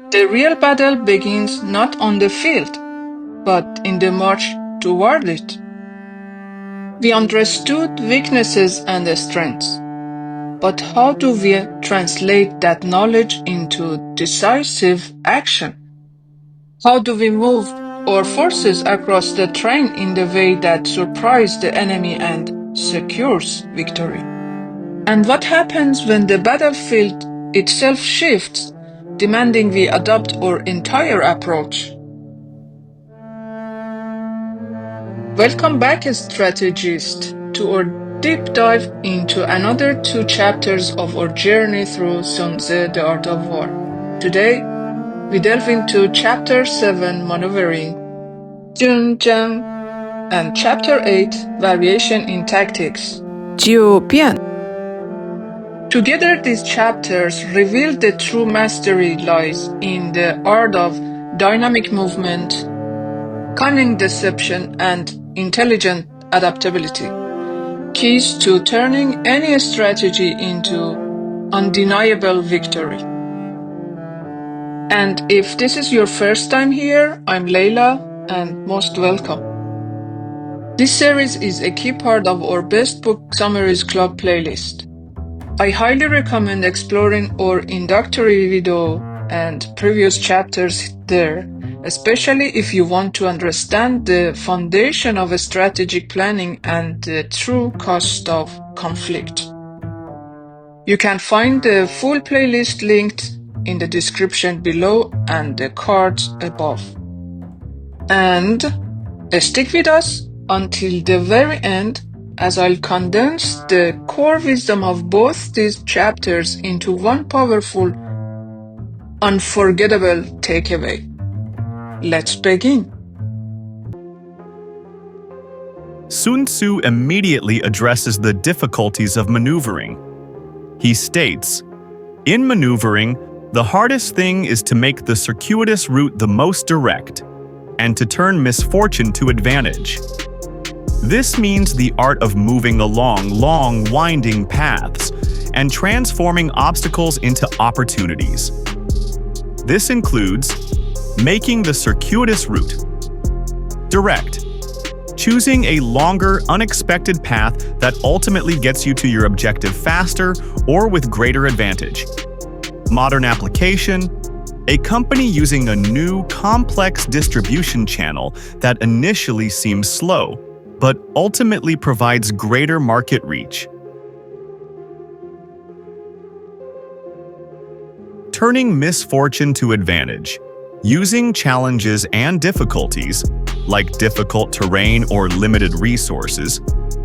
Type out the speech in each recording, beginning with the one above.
The real battle begins not on the field, but in the march toward it. We understood weaknesses and strengths, but how do we translate that knowledge into decisive action? How do we move our forces across the terrain in the way that surprises the enemy and secures victory? And what happens when the battlefield itself shifts, demanding we adopt our entire approach? Welcome back, strategists, to our deep dive into another 2 chapters of our journey through Sun-TZU, The Art of War. Today, we delve into Chapter 7, Maneuvering, Jun-Jiang, and Chapter 8, Variation in Tactics, 就变 Together, these chapters reveal the true mastery lies in the art of dynamic movement, cunning deception, and intelligent adaptability, keys to turning any strategy into undeniable victory. And if this is your first time here, I'm Leila, and most welcome. This series is a key part of our Best Book Summaries Club playlist. I highly recommend exploring our introductory video and previous chapters there, especially if you want to understand the foundation of strategic planning and the true cost of conflict. You can find the full playlist linked in the description below and the cards above. And stick with us until the very end, as I'll condense the core wisdom of both these chapters into one powerful, unforgettable takeaway. Let's begin. Sun-TZU immediately addresses the difficulties of maneuvering. He states, "In maneuvering, the hardest thing is to make the circuitous route the most direct, and to turn misfortune to advantage. This means the art of moving along long, winding paths and transforming obstacles into opportunities. This includes making the circuitous route direct, choosing a longer, unexpected path that ultimately gets you to your objective faster or with greater advantage. Modern application, a company using a new, complex distribution channel that initially seems slow, but ultimately provides greater market reach. Turning misfortune to advantage, using challenges and difficulties, like difficult terrain or limited resources,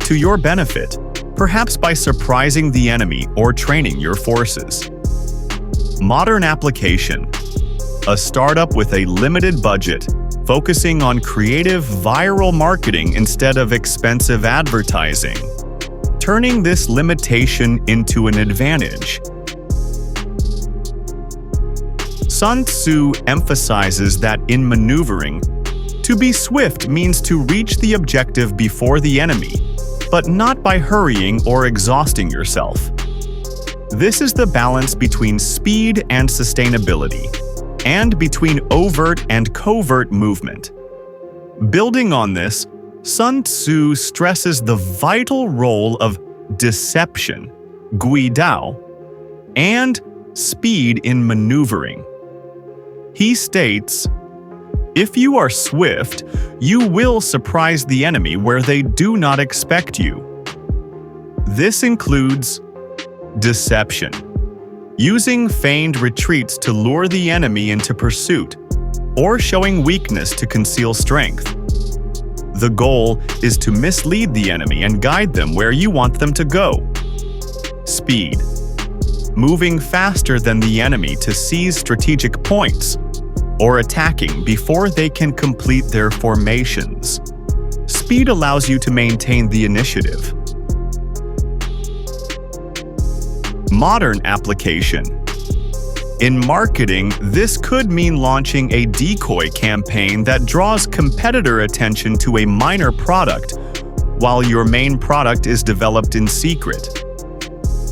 to your benefit, perhaps by surprising the enemy or training your forces. Modern application, a startup with a limited budget, focusing on creative viral marketing instead of expensive advertising, turning this limitation into an advantage. Sun-TZU emphasizes that in maneuvering, to be swift means to reach the objective before the enemy, but not by hurrying or exhausting yourself. This is the balance between speed and sustainability, and between overt and covert movement. Building on this, Sun-TZU stresses the vital role of deception, guidao, and speed in maneuvering. He states, "If you are swift, you will surprise the enemy where they do not expect you." This includes deception, using feigned retreats to lure the enemy into pursuit, or showing weakness to conceal strength. The goal is to mislead the enemy and guide them where you want them to go. Speed, moving faster than the enemy to seize strategic points, or attacking before they can complete their formations. Speed allows you to maintain the initiative. Modern application. In marketing, this could mean launching a decoy campaign that draws competitor attention to a minor product, while your main product is developed in secret.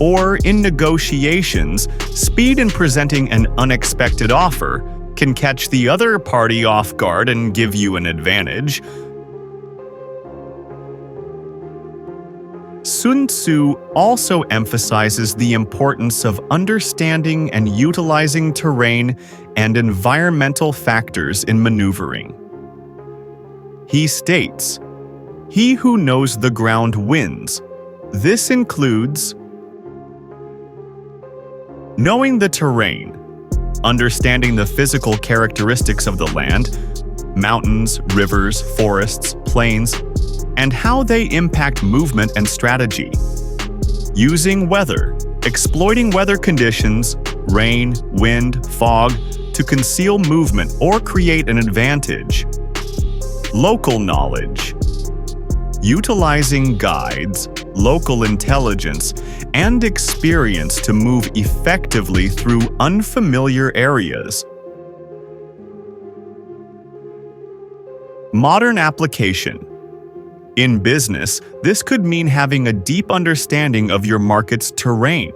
or in negotiations, speed in presenting an unexpected offer can catch the other party off guard and give you an advantage. Sun-TZU also emphasizes the importance of understanding and utilizing terrain and environmental factors in maneuvering. He states, "He who knows the ground wins." This includes knowing the terrain, understanding the physical characteristics of the land, mountains, rivers, forests, plains, and how they impact movement and strategy. Using weather, exploiting weather conditions, rain, wind, fog, to conceal movement or create an advantage. Local knowledge, utilizing guides, local intelligence, and experience to move effectively through unfamiliar areas. Modern application. In business, this could mean having a deep understanding of your market's terrain,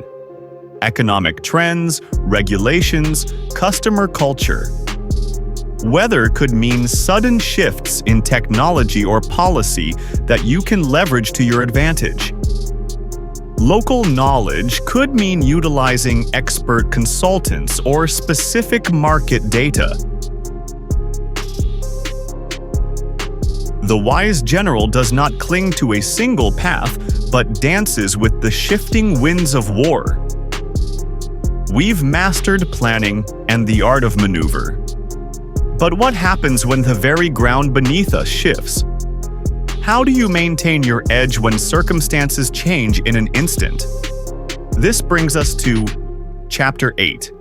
economic trends, regulations, customer culture. Weather could mean sudden shifts in technology or policy that you can leverage to your advantage. Local knowledge could mean utilizing expert consultants or specific market data. The wise general does not cling to a single path, but dances with the shifting winds of war. We've mastered planning and the art of maneuver. But what happens when the very ground beneath us shifts? How do you maintain your edge when circumstances change in an instant? This brings us to Chapter 8,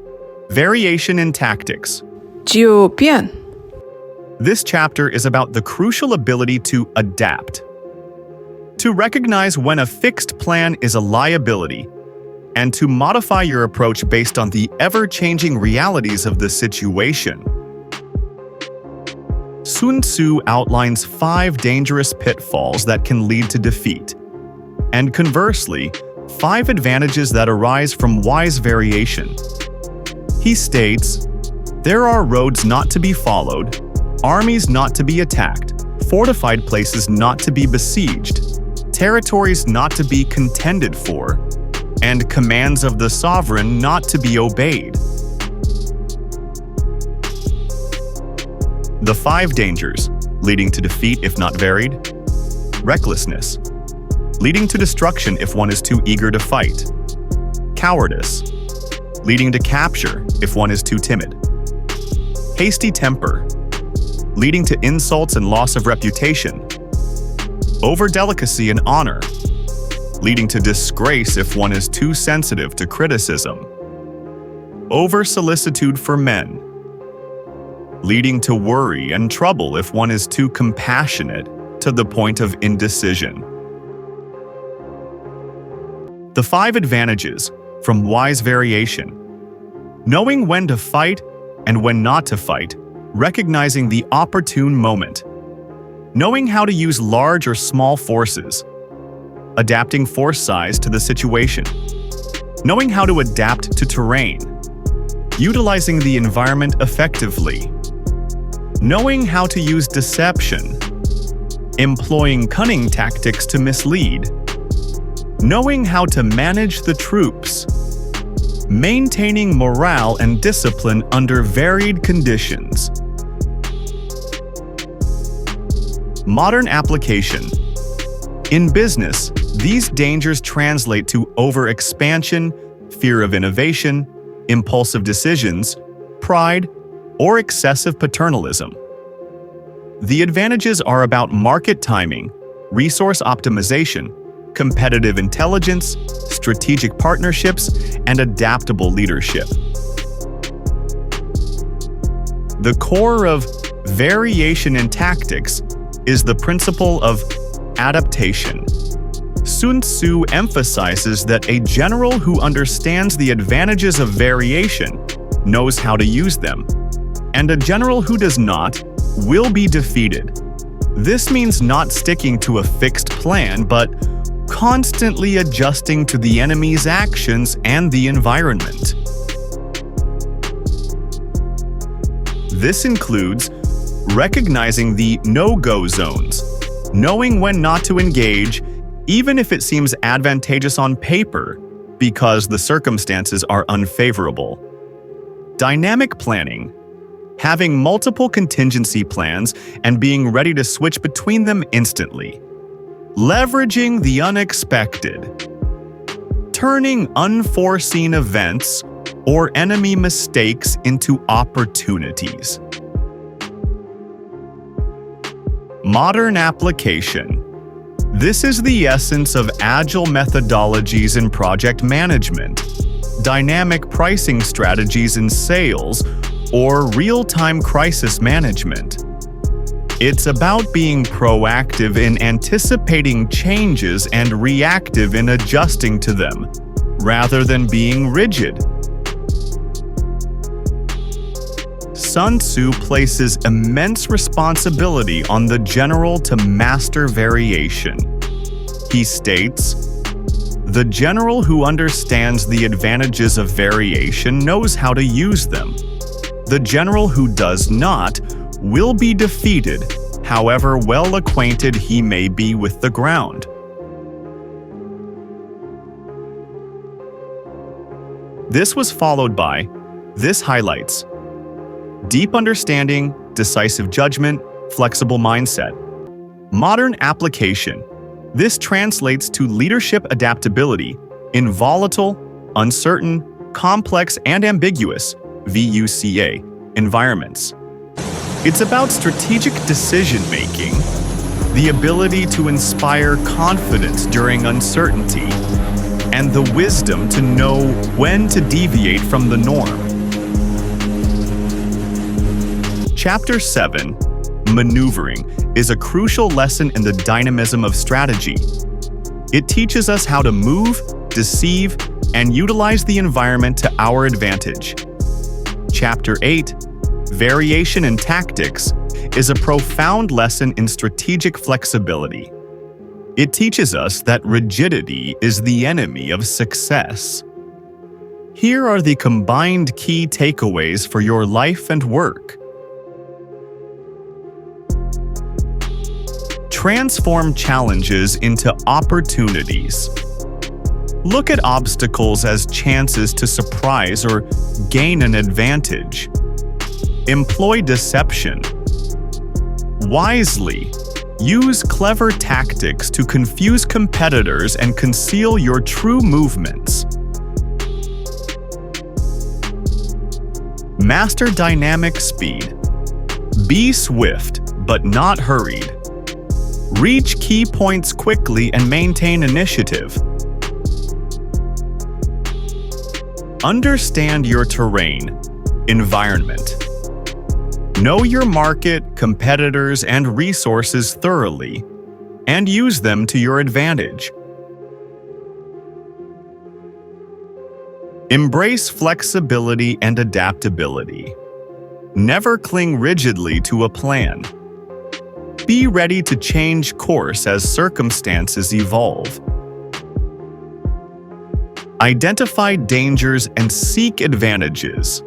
Variation in Tactics. 就变 This chapter is about the crucial ability to adapt, to recognize when a fixed plan is a liability, and to modify your approach based on the ever-changing realities of the situation. Sun-TZU outlines 5 dangerous pitfalls that can lead to defeat, and conversely, 5 advantages that arise from wise variation. He states, "There are roads not to be followed, armies not to be attacked, fortified places not to be besieged, territories not to be contended for, and commands of the sovereign not to be obeyed." The 5 dangers, leading to defeat if not varied. Recklessness, leading to destruction if one is too eager to fight. Cowardice, leading to capture if one is too timid. Hasty temper, leading to insults and loss of reputation. Overdelicacy in honor, leading to disgrace if one is too sensitive to criticism. Over-solicitude for men, leading to worry and trouble if one is too compassionate to the point of indecision. The 5 advantages from wise variation. Knowing when to fight and when not to fight, recognizing the opportune moment. Knowing how to use large or small forces. Adapting force size to the situation. Knowing how to adapt to terrain. Utilizing the environment effectively. Knowing how to use deception. Employing cunning tactics to mislead. Knowing how to manage the troops. Maintaining morale and discipline under varied conditions. Modern application. In business, these dangers translate to overexpansion, fear of innovation, impulsive decisions, pride, or excessive paternalism. The advantages are about market timing, resource optimization, competitive intelligence, strategic partnerships, and adaptable leadership. The core of variation in tactics is the principle of adaptation. Sun-TZU emphasizes that a general who understands the advantages of variation knows how to use them, and a general who does not will be defeated. This means not sticking to a fixed plan, but constantly adjusting to the enemy's actions and the environment. This includes recognizing the no-go zones, knowing when not to engage, even if it seems advantageous on paper, because the circumstances are unfavorable. Dynamic planning, having multiple contingency plans and being ready to switch between them instantly. Leveraging the unexpected, turning unforeseen events or enemy mistakes into opportunities. Modern application. This is the essence of agile methodologies in project management, dynamic pricing strategies in sales, or real-time crisis management. It's about being proactive in anticipating changes and reactive in adjusting to them, rather than being rigid. Sun-TZU places immense responsibility on the general to master variation. He states, "The general who understands the advantages of variation knows how to use them. The general who does not will be defeated, however well acquainted he may be with the ground." This was followed by, this highlights deep understanding, decisive judgment, flexible mindset. Modern application. This translates to leadership adaptability in volatile, uncertain, complex, and ambiguous (VUCA) environments. It's about strategic decision-making, the ability to inspire confidence during uncertainty, and the wisdom to know when to deviate from the norm. Chapter 7, Maneuvering, is a crucial lesson in the dynamism of strategy. It teaches us how to move, deceive, and utilize the environment to our advantage. Chapter 8, Variation in Tactics, is a profound lesson in strategic flexibility. It teaches us that rigidity is the enemy of success. Here are the combined key takeaways for your life and work. Transform challenges into opportunities. Look at obstacles as chances to surprise or gain an advantage. Employ deception. Wisely, use clever tactics to confuse competitors and conceal your true movements. Master dynamic speed. Be swift, but not hurried. Reach key points quickly and maintain initiative. Understand your terrain, environment. Know your market, competitors, and resources thoroughly, and use them to your advantage. Embrace flexibility and adaptability. Never cling rigidly to a plan. Be ready to change course as circumstances evolve. Identify dangers and seek advantages.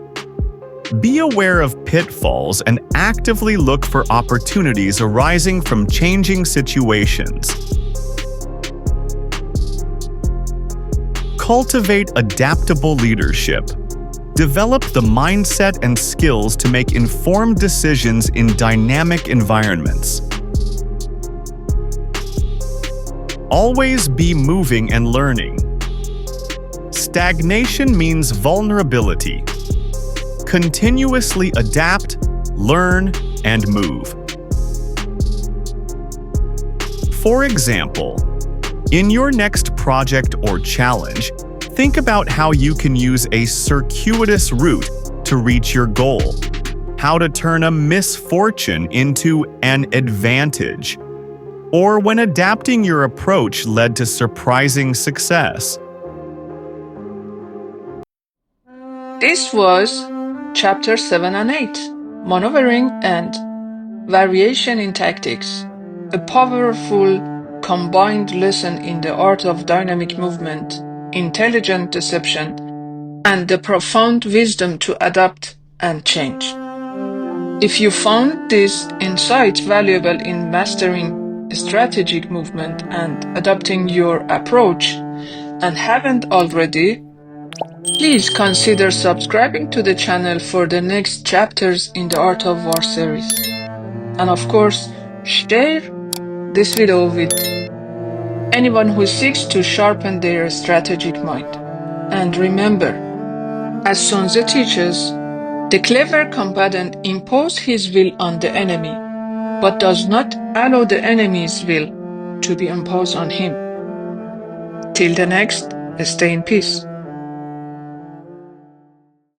Be aware of pitfalls and actively look for opportunities arising from changing situations. Cultivate adaptable leadership. Develop the mindset and skills to make informed decisions in dynamic environments. Always be moving and learning. Stagnation means vulnerability. Continuously adapt, learn, and move. For example, in your next project or challenge, think about how you can use a circuitous route to reach your goal, how to turn a misfortune into an advantage, or when adapting your approach led to surprising success. This was Chapter 7 and 8, Maneuvering and Variation in Tactics, a powerful combined lesson in the art of dynamic movement, intelligent deception, and the profound wisdom to adapt and change. If you found this insight valuable in mastering strategic movement and adapting your approach and haven't already, please consider subscribing to the channel for the next chapters in the Art of War series. And of course, share this video with anyone who seeks to sharpen their strategic mind. And remember, as Sun-Tzu teaches, the clever combatant imposes his will on the enemy, but does not allow the enemy's will to be imposed on him. Till the next, stay in peace.